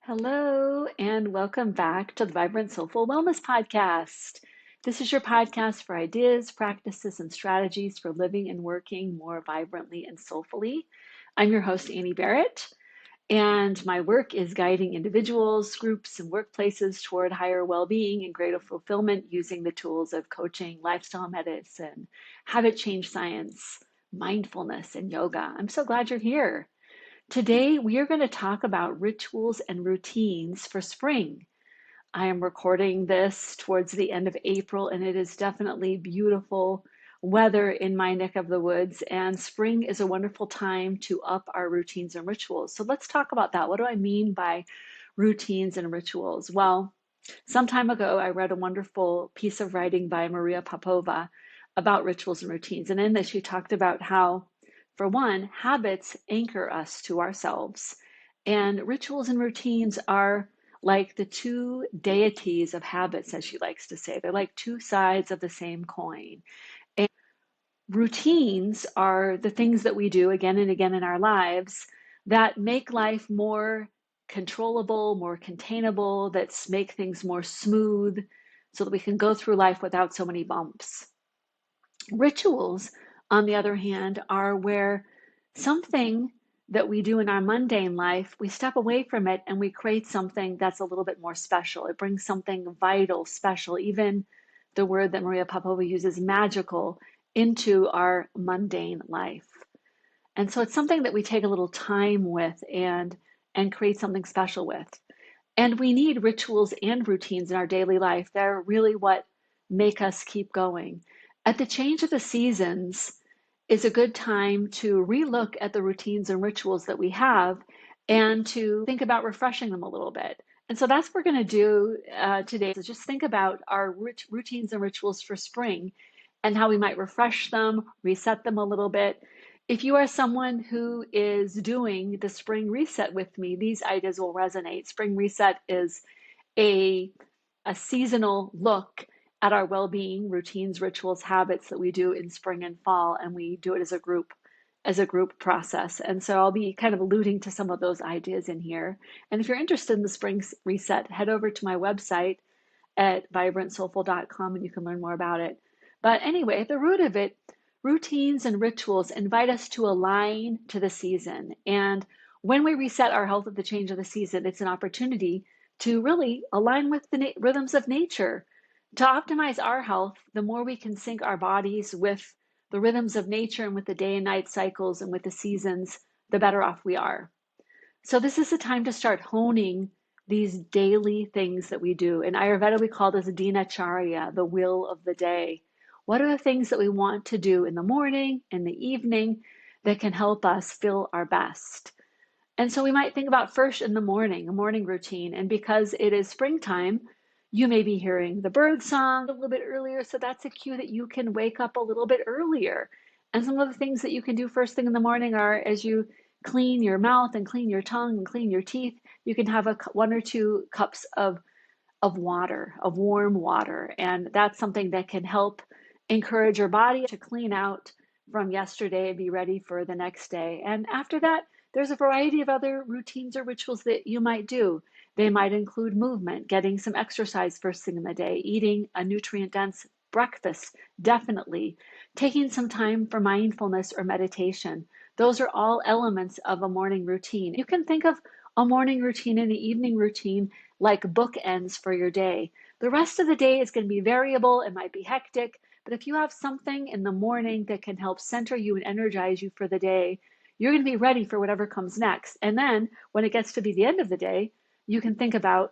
Hello, and welcome back to the Vibrant Soulful Wellness Podcast. This is your podcast for ideas, practices, and strategies for living and working more vibrantly and soulfully. I'm your host, Annie Barrett, and my work is guiding individuals, groups, and workplaces toward higher well being and greater fulfillment using the tools of coaching, lifestyle medicine, habit change science, mindfulness, and yoga. I'm so glad you're here. Today, we are going to talk about rituals and routines for spring. I am recording this towards the end of April, and it is definitely beautiful weather in my neck of the woods. And spring is a wonderful time to up our routines and rituals. So let's talk about that. What do I mean by routines and rituals? Well, some time ago, I read a wonderful piece of writing by Maria Popova about rituals and routines. And in this, she talked about how, for one, habits anchor us to ourselves, and rituals and routines are like the two deities of habits, as she likes to say. They're like two sides of the same coin. And routines are the things that we do again and again in our lives that make life more controllable, more containable, that make things more smooth so that we can go through life without so many bumps. Rituals, on the other hand, are where something that we do in our mundane life, we step away from it and we create something that's a little bit more special. It brings something vital, special, even the word that Maria Popova uses, magical, into our mundane life. And so it's something that we take a little time with and create something special with. And we need rituals and routines in our daily life. They're really what make us keep going. At the change of the seasons is a good time to relook at the routines and rituals that we have and to think about refreshing them a little bit. And so that's what we're going to do today is just think about our routines and rituals for spring and how we might refresh them, reset them a little bit. If you are someone who is doing the spring reset with me, these ideas will resonate. Spring reset is a, a seasonal look at our well-being, routines, rituals, habits that we do in spring and fall, and we do it as a group process. And so I'll be kind of alluding to some of those ideas in here. And if you're interested in the spring reset, head over to my website at vibrantsoulful.com and you can learn more about it. But anyway, at the root of it, routines and rituals invite us to align to the season. And when we reset our health at the change of the season, it's an opportunity to really align with the rhythms of nature. To optimize our health, the more we can sync our bodies with the rhythms of nature and with the day and night cycles and with the seasons, the better off we are. So this is the time to start honing these daily things that we do. In Ayurveda, we call this dinacharya, the will of the day. What are the things that we want to do in the morning, in the evening, that can help us feel our best? And so we might think about first in the morning, a morning routine. And because it is springtime, you may be hearing the bird song a little bit earlier. So that's a cue that you can wake up a little bit earlier. And some of the things that you can do first thing in the morning are as you clean your mouth and clean your tongue and clean your teeth, you can have one or two cups of water, of warm water. And that's something that can help encourage your body to clean out from yesterday and be ready for the next day. And after that, there's a variety of other routines or rituals that you might do. They might include movement, getting some exercise first thing in the day, eating a nutrient dense breakfast, definitely, taking some time for mindfulness or meditation. Those are all elements of a morning routine. You can think of a morning routine and an evening routine like bookends for your day. The rest of the day is going to be variable. It might be hectic, but if you have something in the morning that can help center you and energize you for the day, you're going to be ready for whatever comes next. And then when it gets to be the end of the day, you can think about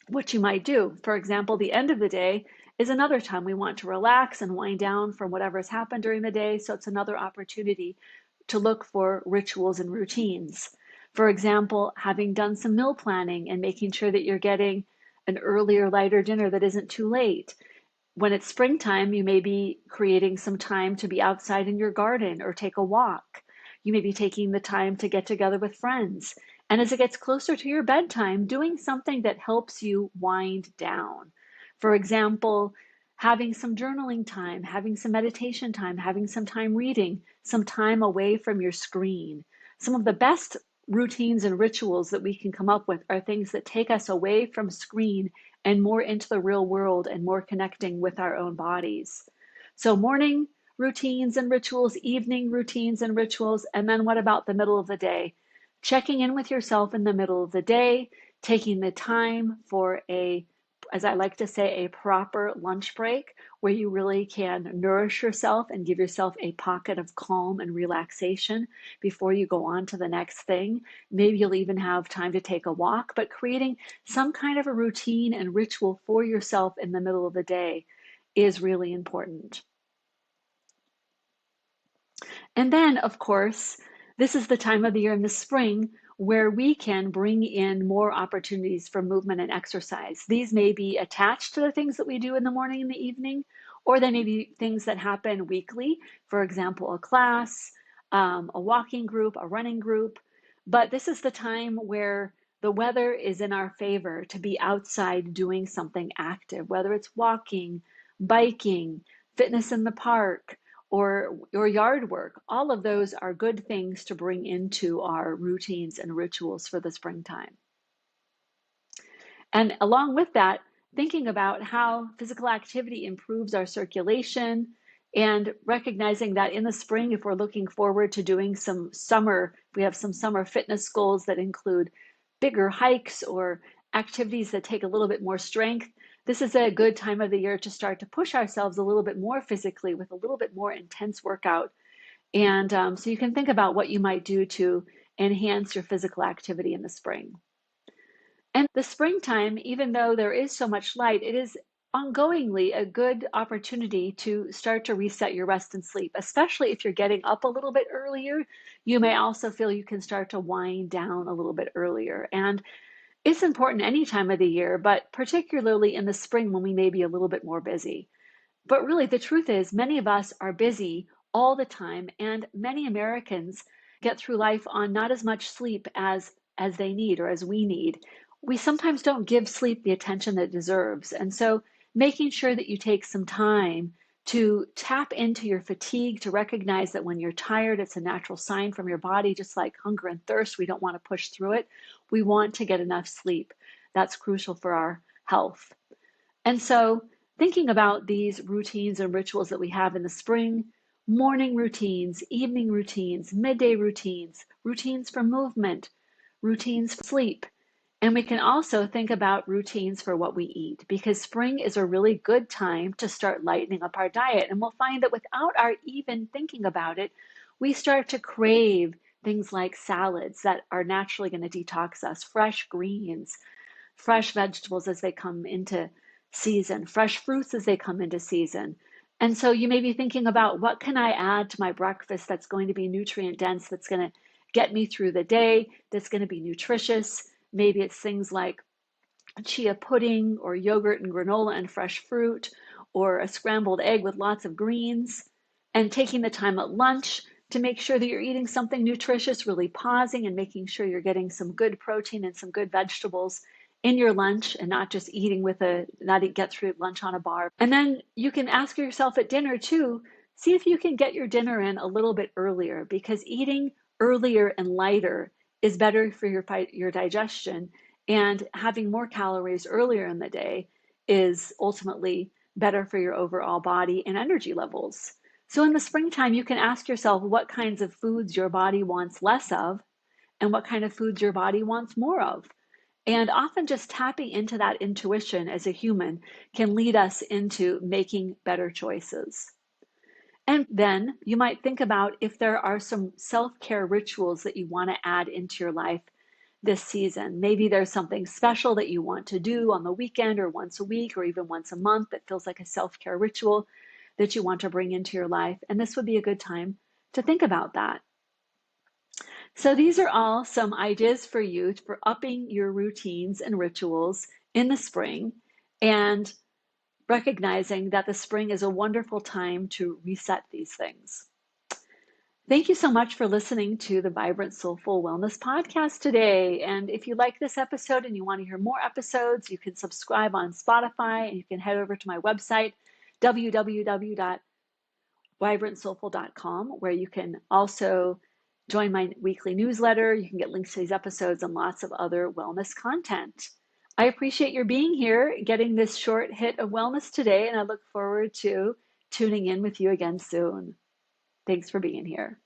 what you might do. For example, the end of the day is another time we want to relax and wind down from whatever has happened during the day. So it's another opportunity to look for rituals and routines. For example, having done some meal planning and making sure that you're getting an earlier, lighter dinner that isn't too late. When it's springtime, you may be creating some time to be outside in your garden or take a walk. You may be taking the time to get together with friends. And as it gets closer to your bedtime, doing something that helps you wind down. For example, having some journaling time, having some meditation time, having some time reading, some time away from your screen. Some of the best routines and rituals that we can come up with are things that take us away from screen and more into the real world and more connecting with our own bodies. So morning routines and rituals, evening routines and rituals, and then what about the middle of the day? Checking in with yourself in the middle of the day, taking the time for as I like to say, a proper lunch break where you really can nourish yourself and give yourself a pocket of calm and relaxation before you go on to the next thing. Maybe you'll even have time to take a walk, but creating some kind of a routine and ritual for yourself in the middle of the day is really important. And then, of course, this is the time of the year in the spring where we can bring in more opportunities for movement and exercise. These may be attached to the things that we do in the morning and the evening, or they may be things that happen weekly. For example, a class, a walking group, a running group. But this is the time where the weather is in our favor to be outside doing something active, whether it's walking, biking, fitness in the park, or yard work. All of those are good things to bring into our routines and rituals for the springtime. And along with that, thinking about how physical activity improves our circulation and recognizing that in the spring, if we're looking forward to doing we have some summer fitness goals that include bigger hikes or activities that take a little bit more strength. This is a good time of the year to start to push ourselves a little bit more physically with a little bit more intense workout. And so you can think about what you might do to enhance your physical activity in the spring. And the springtime, even though there is so much light, it is ongoingly a good opportunity to start to reset your rest and sleep, especially if you're getting up a little bit earlier. You may also feel you can start to wind down a little bit earlier. And it's important any time of the year, but particularly in the spring when we may be a little bit more busy. But really, the truth is, many of us are busy all the time, and many Americans get through life on not as much sleep as they need or as we need. We sometimes don't give sleep the attention that it deserves. And so making sure that you take some time to tap into your fatigue, to recognize that when you're tired, it's a natural sign from your body, just like hunger and thirst. We don't want to push through it. We want to get enough sleep. That's crucial for our health. And so thinking about these routines and rituals that we have in the spring, morning routines, evening routines, midday routines, routines for movement, routines for sleep. And we can also think about routines for what we eat, because spring is a really good time to start lightening up our diet. And we'll find that without our even thinking about it, we start to crave things like salads that are naturally going to detox us, fresh greens, fresh vegetables as they come into season, fresh fruits as they come into season. And so you may be thinking about, what can I add to my breakfast that's going to be nutrient dense, that's going to get me through the day, that's going to be nutritious. Maybe it's things like chia pudding or yogurt and granola and fresh fruit, or a scrambled egg with lots of greens. And taking the time at lunch to make sure that you're eating something nutritious, really pausing and making sure you're getting some good protein and some good vegetables in your lunch, and not just get through lunch on a bar. And then you can ask yourself at dinner too, see if you can get your dinner in a little bit earlier, because eating earlier and lighter is better for your digestion, and having more calories earlier in the day is ultimately better for your overall body and energy levels. So in the springtime, you can ask yourself what kinds of foods your body wants less of and what kind of foods your body wants more of. And often just tapping into that intuition as a human can lead us into making better choices. And then you might think about if there are some self-care rituals that you want to add into your life this season. Maybe there's something special that you want to do on the weekend or once a week or even once a month that feels like a self-care ritual that you want to bring into your life. And this would be a good time to think about that. So these are all some ideas for you for upping your routines and rituals in the spring, and recognizing that the spring is a wonderful time to reset these things. Thank you so much for listening to the Vibrant Soulful Wellness podcast today. And if you like this episode and you want to hear more episodes, you can subscribe on Spotify, and you can head over to my website, www.vibrantsoulful.com, where you can also Join my weekly newsletter. You can get links to these episodes and lots of other wellness content. I appreciate your being here, getting this short hit of wellness today, and I look forward to tuning in with you again soon. Thanks for being here.